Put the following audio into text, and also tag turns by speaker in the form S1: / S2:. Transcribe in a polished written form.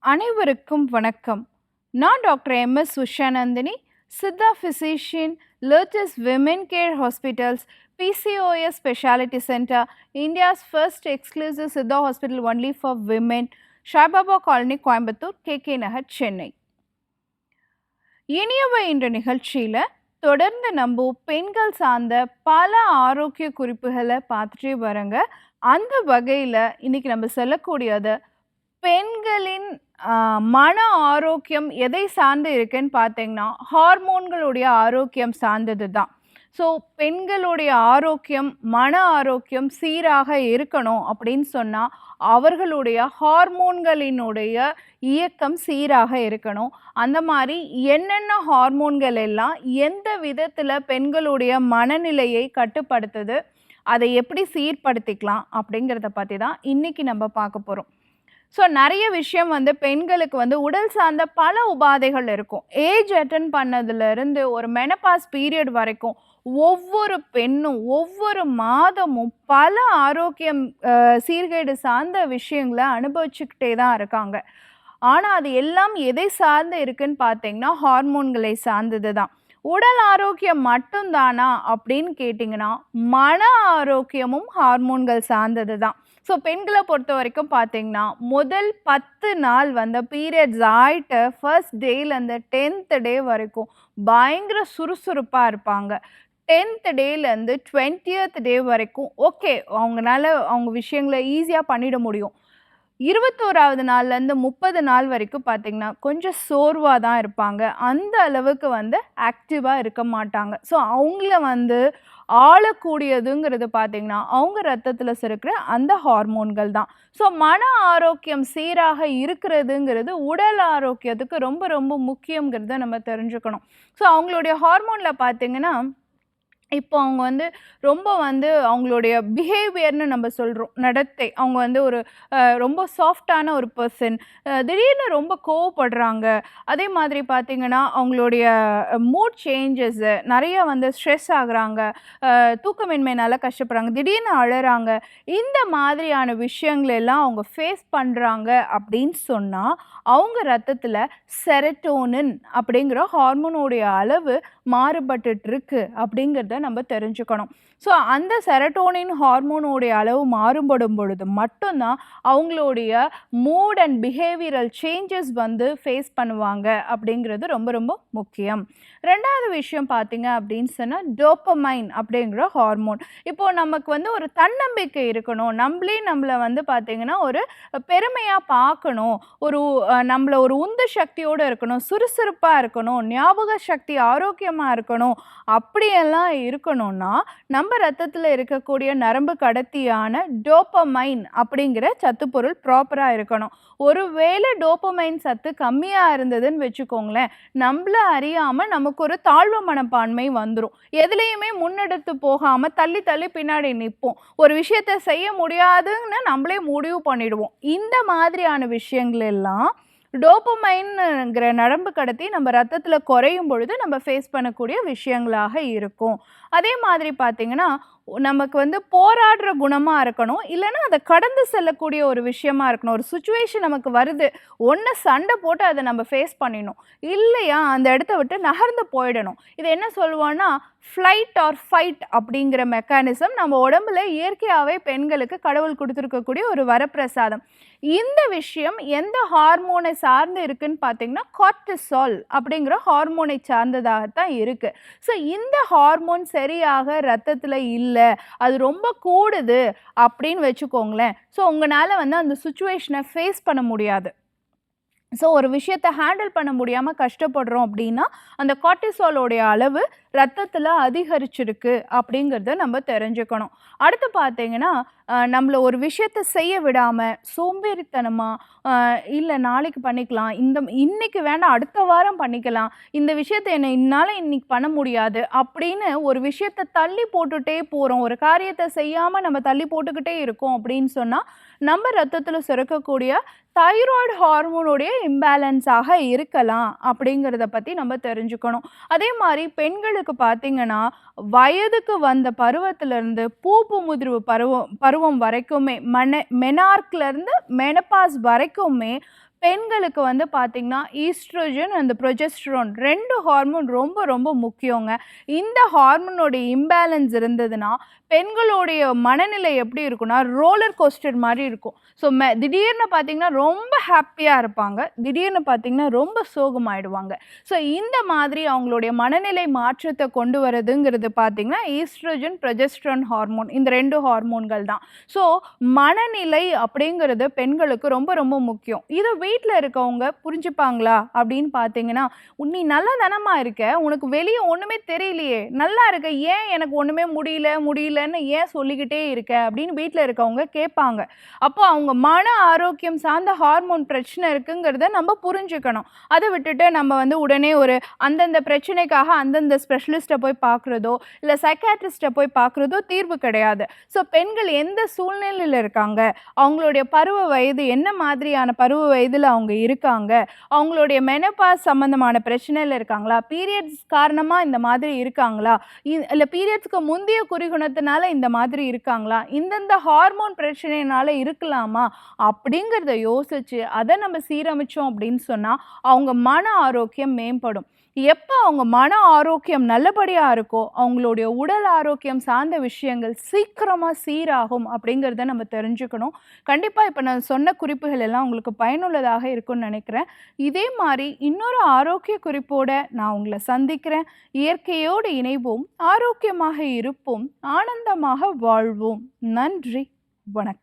S1: அனைவருக்கும் வணக்கம். நான் doctor M S. Ushanandhini, Siddha physician, Lotus Women Care Hospitals, PCOS speciality centre, India's first exclusive Siddha hospital only for women, Saibaba colony, Coimbatore, KK Nagar, Chennai. இனியவை என்ற நிகழ்ச்சியில் தொடர்ந்து நம்ம பெண்கள் சார்ந்த பல ஆரோக்கிய குறிப்புகளை பார்த்துட்டே வரங்க. அந்த வகையில் இன்னைக்கு நம்ம சொல்லக்கூடியது பெண்களின் மன ஆரோக்கியம் எதை சார்ந்து இருக்குன்னு பார்த்தீங்கன்னா ஹார்மோன்களுடைய ஆரோக்கியம் சார்ந்தது தான். ஸோ பெண்களுடைய ஆரோக்கியம், மன ஆரோக்கியம் சீராக இருக்கணும் அப்படின்னு சொன்னால் அவர்களுடைய ஹார்மோன்களினுடைய இயக்கம் சீராக இருக்கணும். அந்த மாதிரி என்னென்ன ஹார்மோன்கள் எல்லாம் எந்த விதத்தில் பெண்களுடைய மனநிலையை கட்டுப்படுத்துது, அதை எப்படி சீர்படுத்திக்கலாம் அப்படிங்கிறத பற்றி தான் இன்றைக்கி நம்ம பார்க்க போகிறோம். ஸோ நிறைய விஷயம் பெண்களுக்கு உடல் சார்ந்த பல உபாதைகள் இருக்கும். ஏஜ் அட்டன் பண்ணதுலேருந்து ஒரு மெனபாஸ் பீரியட் வரைக்கும் ஒவ்வொரு பெண்ணும் ஒவ்வொரு மாதமும் பல ஆரோக்கியம் சீர்கேடு சார்ந்த விஷயங்களை அனுபவிச்சுக்கிட்டே தான் இருக்காங்க. ஆனால் அது எல்லாம் எதை சார்ந்து இருக்குன்னு பார்த்தீங்கன்னா ஹார்மோன்களை சார்ந்தது தான். உடல் ஆரோக்கியம் மட்டும்தானா அப்படின்னு கேட்டிங்கன்னா மன ஆரோக்கியமும் ஹார்மோன்கள் சார்ந்தது தான். ஸோ பெண்களை பொறுத்த வரைக்கும் பார்த்தீங்கன்னா முதல் 10 நாள் பீரியட்ஸ் ஆகிட்டு ஃபர்ஸ்ட் டேலேருந்து 10th டே வரைக்கும் பயங்கர சுறுசுறுப்பாக இருப்பாங்க. 10th டேலேருந்து 20th டே வரைக்கும் ஓகே, அவங்களால அவங்க விஷயங்களை ஈஸியாக பண்ணிட முடியும். 21வது நாள்லேருந்து 30 நாள் வரைக்கும் பார்த்திங்கன்னா கொஞ்சம் சோர்வாக தான் இருப்பாங்க. அந்த அளவுக்கு ஆக்டிவாக இருக்க மாட்டாங்க. ஸோ அவங்கள ஆளக்கூடியதுங்கிறது பார்த்திங்கன்னா அவங்க ரத்தத்தில் சுரக்கிற அந்த ஹார்மோன்கள் தான். ஸோ மன ஆரோக்கியம் சீராக இருக்கிறதுங்கிறது உடல் ஆரோக்கியத்துக்கு ரொம்ப ரொம்ப முக்கியங்கிறத நம்ம தெரிஞ்சுக்கணும். ஸோ அவங்களுடைய ஹார்மோனில் பார்த்திங்கன்னா இப்போ அவங்க ரொம்ப அவங்களுடைய பிஹேவியர்னு நம்ம சொல்கிறோம், நடத்தை. அவங்க ஒரு ரொம்ப சாஃப்டான ஒரு பர்சன், திடீர்னு ரொம்ப கோவப்படுறாங்க. அதே மாதிரி பார்த்திங்கன்னா அவங்களுடைய மூட் சேஞ்சஸ்ஸு நிறைய ஸ்ட்ரெஸ் ஆகுறாங்க, தூக்கமின்மையினால் கஷ்டப்படுறாங்க, திடீர்னு அழறாங்க. இந்த மாதிரியான விஷயங்களெல்லாம் அவங்க ஃபேஸ் பண்ணுறாங்க அப்படின்னு சொன்னால் அவங்க ரத்தத்தில் செரட்டோனின் அப்படிங்கிற ஹார்மோனுடைய அளவு மாறுபட்டுருக்கு அப்படிங்கிறத நம்ம தெரிஞ்சுக்கணும். ஸோ அந்த செரட்டோனின் ஹார்மோனுடைய அளவு மாறுபடும் பொழுது மட்டும்தான் அவங்களுடைய mood and behavioural changes face பண்ணுவாங்க அப்படிங்கிறது ரொம்ப ரொம்ப முக்கியம். ரெண்டாவது விஷயம் பார்த்தீங்க அப்படின்னு சொன்னால் டோப்பமைன் அப்படிங்கிற ஹார்மோன். இப்போது நமக்கு ஒரு தன்னம்பிக்கை இருக்கணும், நம்மளை பார்த்திங்கன்னா ஒரு பெருமையாக பார்க்கணும், நம்மளை ஒரு உந்து சக்தியோடு இருக்கணும், சுறுசுறுப்பாக இருக்கணும், ஞாபக சக்தி ஆரோக்கியமாக இருக்கணும். அப்படியெல்லாம் இருக்கணும்னா நம்ம ரத்தத்தில் இருக்கக்கூடிய நரம்பு கடத்தியான டோப்பமைன் அப்படிங்கிற சத்துப்பொருள் ப்ராப்பராக இருக்கணும். ஒருவேளை டோப்பமைன் சத்து கம்மியாக இருந்ததுன்னு வச்சுக்கோங்களேன், நம்மளை அறியாமல் நமக்கு ஒரு தாழ்வு மனப்பான்மை வந்துடும். எதுலேயுமே முன்னெடுத்து போகாமல் தள்ளி தள்ளி பின்னாடி நிற்போம். ஒரு விஷயத்தை செய்ய முடியாதுன்னு நம்மளே முடிவு பண்ணிடுவோம். இந்த மாதிரியான விஷயங்கள் எல்லாம் டோப்பமைன்ங்கிற நரம்பு கடத்தி நம்ம ரத்தத்தில் குறையும் பொழுது நம்ம ஃபேஸ் பண்ணக்கூடிய விஷயங்களாக இருக்கும். அதே மாதிரி பார்த்திங்கன்னா நமக்கு போராடுற குணமாக இருக்கணும், இல்லைன்னா அதை கடந்து செல்லக்கூடிய ஒரு விஷயமா இருக்கணும். ஒரு சுச்சுவேஷன் நமக்கு வருது, ஒன்று சண்டை போட்டு அதை நம்ம ஃபேஸ் பண்ணிடணும், இல்லையா அந்த இடத்த விட்டு நகர்ந்து போயிடணும். இது என்ன சொல்லுவோன்னா ஃப்ளைட் ஆர் ஃபைட் அப்படிங்கிற மெக்கானிசம் நம்ம உடம்புல இயற்கையாகவே பெண்களுக்கு கடவுள் கொடுத்துருக்கக்கூடிய ஒரு வரப்பிரசாதம். இந்த விஷயம் எந்த ஹார்மோனை சார்ந்து இருக்குன்னு பார்த்தீங்கன்னா கார்டிசால் அப்படிங்கிற ஹார்மோனை சார்ந்ததாகத்தான் இருக்குது. ஸோ இந்த ஹார்மோன் சரியாக ரத்தத்தில் இல்லை, அது ரொம்ப கூடுது அப்படின்னு வச்சுக்கோங்களேன். ஸோ உங்களால் அந்த சுச்சுவேஷனை ஃபேஸ் பண்ண முடியாது. ஸோ ஒரு விஷயத்தை ஹேண்டில் பண்ண முடியாமல் கஷ்டப்படுறோம் அப்படின்னா அந்த கார்டிசாலோடைய அளவு ரத்தத்தில் அதிகரிச்சிருக்கு அப்படிங்கிறத நம்ம தெரிஞ்சுக்கணும். அடுத்து பார்த்தீங்கன்னா நம்மளை ஒரு விஷயத்தை செய்ய விடாமல் சோம்பேறித்தனமாக இல்லை நாளைக்கு பண்ணிக்கலாம், இன்னைக்கு வேண்டாம் அடுத்த வாரம் பண்ணிக்கலாம், இந்த விஷயத்தை என்னால் இன்னைக்கு பண்ண முடியாது அப்படின்னு ஒரு விஷயத்தை தள்ளி போட்டுகிட்டே போகிறோம், ஒரு காரியத்தை செய்யாமல் நம்ம தள்ளி போட்டுக்கிட்டே இருக்கோம் அப்படின்னு சொன்னால் நம்ம ரத்தத்தில் சுரக்கக்கூடிய தைராய்டு ஹார்மோனுடைய இம்பேலன்ஸாக இருக்கலாம் அப்படிங்கிறத பற்றி நம்ம தெரிஞ்சுக்கணும். அதே மாதிரி பெண்களுக்கு பார்த்திங்கன்னா வயதுக்கு வந்த பருவத்திலேருந்து பூப்பு முதிர்வு பருவம் வரைக்குமே மெனார்க்லேருந்து மெனபாஸ் வரைக்குமே பெண்களுக்கு வந்து பார்த்தீங்கன்னா, ஈஸ்ட்ரோஜன் அண்ட் ப்ரொஜெஸ்டரோன் 2 ஹார்மோன் ரொம்ப ரொம்ப முக்கியங்க. இந்த ஹார்மோனோட இம்பேலன்ஸ் இருந்ததுன்னா, பெண்களுடைய மனநிலை எப்படி இருக்கும்னா, ரோலர் கோஸ்டர் மாரி இருக்கும். ஸோ திடீர்னு பார்த்தீங்கன்னா, ரொம்ப ஹேப்பியா இருப்பாங்க. திடீர்னு பார்த்தீங்கன்னா, ரொம்ப சோகமாயிடுவாங்க. ஸோ இந்த மாதிரி அவங்களுடைய மனநிலை மாற்றத்த கொண்டு வரதுங்கிறது பார்த்தீங்கன்னா, ஈஸ்ட்ரோஜன், ப்ரொஜெஸ்டரோன் ஹார்மோன். இந்த 2 ஹார்மோன்கள் தான். ஸோ மனநிலை அப்படிங்கிறது பெண்களுக்கு ரொம்ப ரொம்ப முக்கியம். இத வீட்ல இருக்கவங்க புரிஞ்சுப்பாங்களா அப்படின்னு பார்த்தீங்கன்னா, "நீ நல்லா தானம்மா இருக்க. உனக்கு வெளிய ஒண்ணுமே தெரியலையே. நல்லா இருக்க. ஏன் எனக்கு ஒண்ணுமே முடியலன்னு ஏன் சொல்லிக்கிட்டே இருக்க?" அப்படின்னு வீட்ல இருக்கவங்க கேட்பாங்க. அப்போ அவங்க மன ஆரோக்கியம் சார்ந்த ஹார்மோன் பிரச்சனை இருக்குங்கிறத நம்ம புரிஞ்சுக்கணும். அத விட்டுட்டு நம்ம வந்து உடனே ஒரு அந்தந்த பிரச்சனைக்காக அந்தந்த ஸ்பெஷலிஸ்ட்ட போய் பார்க்குறதோ, இல்ல சைக்காட்ரிஸ்ட்ட போய் பார்க்குறதோ தீர்வு கிடையாது. ஸோ பெண்கள் எந்த சூழ்நிலையில இருக்காங்க, அவங்களுடைய பருவ வயது என்ன மாதிரியான பருவ வயதில அவங்க இருக்காங்க, அவங்களுடைய மெனோபாஸ் சம்மந்தமான பிரச்சனையில இருக்காங்களா, பீரியட்ஸ் காரணமா இந்த மாதிரி இருக்காங்களா, இல்ல பீரியட்ஸ்க்கு முந்தைய குறிகுணத்தினால இந்த மாதிரி இருக்காங்களா, இந்தந்த ஹார்மோன் பிரச்சனையினால இருக்கலாமா, அப்படிங்கிறத யோசிச்சு அத நம்ம சீரமைச்சோம் அப்படின்னு சொன்னா, அவங்க மன ஆரோக்கியம் மேம்படும். எப்ப அவங்க மன ஆரோக்கியம் நல்லபடியா இருக்கோ, அவங்களுடைய உடல் ஆரோக்கியம் சார்ந்த விஷயங்கள் சீக்கிரமா சீராகும் அப்படிங்கிறத நம்ம தெரிஞ்சுக்கணும். கண்டிப்பா இப்ப நான் சொன்ன குறிப்புகள் எல்லாம் உங்களுக்கு பயனுள்ளதாக இருக்கும்னு நினைக்கிறேன். இதே மாரி இன்னொரு ஆரோக்கிய குறிப்போட நான் உங்கள சந்திக்கிறேன். இயற்கையோடு இணைவோம், ஆரோக்கியமாக இருப்போம், ஆனந்தமாக வாழ்வோம். நன்றி. வணக்கம்.